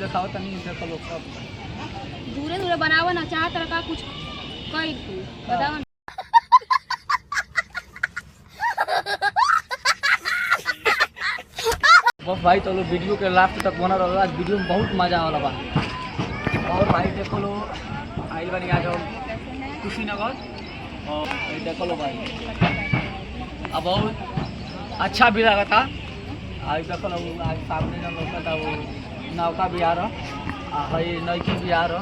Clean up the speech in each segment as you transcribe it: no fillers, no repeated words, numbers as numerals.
दिखाओ तनी देखो लोग सब दूरे दूरे बनावा ना चाह तरह का कुछ कई तू बताओ ना। बस भाई चलो वीडियो के लास्ट तक बना रहो, आज वीडियो में बहुत मजा वाला बा। और भाई देखो लो आइल बनी आ जाओ कुशीनगर और देखो लो भाई अब बहुत अच्छा भी लगा था। आज देखो लो आज सामने ना लोग था वो नौका भी आ रहा भाई नौकी भी आ रहा।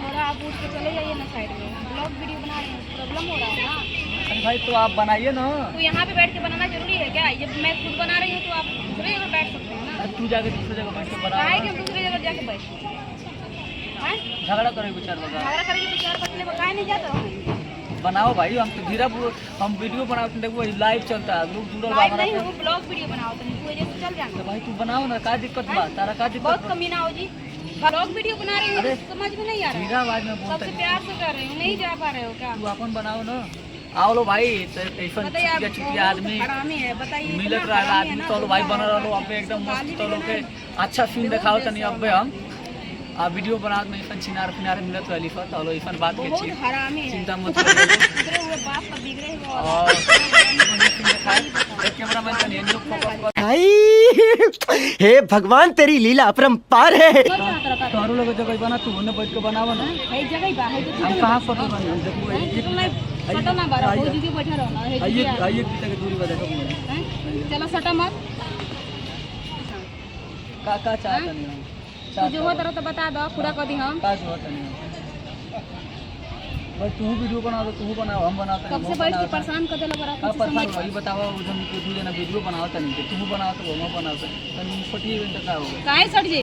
और आप उठ के चले जाइए ना साइड में, ब्लॉग वीडियो बना रहे हैं, प्रॉब्लम हो रहा है ना। अरे भाई तो आप बनाइए ना। तो यहाँ पे बैठ के बनाना जरूरी है क्या? जब मैं खुद बना रही हूँ तो आप दूसरी जगह बैठ सकते हैं ना। तू जाके दूसरी जगह बैठ के बना। काहे कि हम दूसरी जगह जाके बैठ झगड़ा करे विचार बता झगड़ा करेंगे तो चार पतले काहे नहीं जाते हो? बनाओ भाई हम तो धीरे हम वीडियो बनाते देखो लाइव चलता है लोग जुड़ल बा लाइव हमारा नहीं से। हो, ब्लॉग वीडियो बनाओ तो नहीं वजह से चल तो जाना। भाई तू बनाओ ना का दिक्कत बा तारा का दिक्कत बहुत बा? कमी ना हो जी, ब्लॉग वीडियो बना रही हूँ अरे, समझ में नहीं आ रहा धीरे है। आवाज में बोलता सबसे प्यार से कर रही हूँ, नहीं जा पा रहे हो क्या? तू अपन बनाओ ना। आओ लो भाई ऐसा बताइए आप छुट्टी आदमी हरामी है, बताइए मिलत इतना रहा हरामी है आदमी ना, चलो भाई बना रहो अब एकदम मस्त चलो के अच्छा सीन दिखाओ तनी अब हम आ वीडियो बना में इफन चिनार फिनार मिलत रहली फत चलो इफन बात के बहुत छी हरामी है। चिंता मत करो। बिगड़े हुए बाप का बिगड़े हुए और एक कैमरामैन तनी एंजो फोकस कर भाई हे भगवान तेरी लीला अपरंपार है। तारो लोग जगह बना तू ने बैठ के बनावा ना। है जगह बा है हम कहां फोटो बना हम देखो सटा ना बारा हो दीदी बैठा रहो ना है आइए आइए कितना के दूरी बता दो चलो सटा मत। का चाहता नहीं तू जो हो तरह तो बता दो पूरा कर दी हम। का चाहता नहीं भाई तू वीडियो बना दो तू बनाओ हम बनाते कब से बैठ के परेशान कर देला बड़ा का कुछ परेशान समझ वही बताओ उधर के दू जना वीडियो बनाओ तनी तू बनाओ तो हम बनाओ तनी छोटी इवेंट का होगा काहे सट जे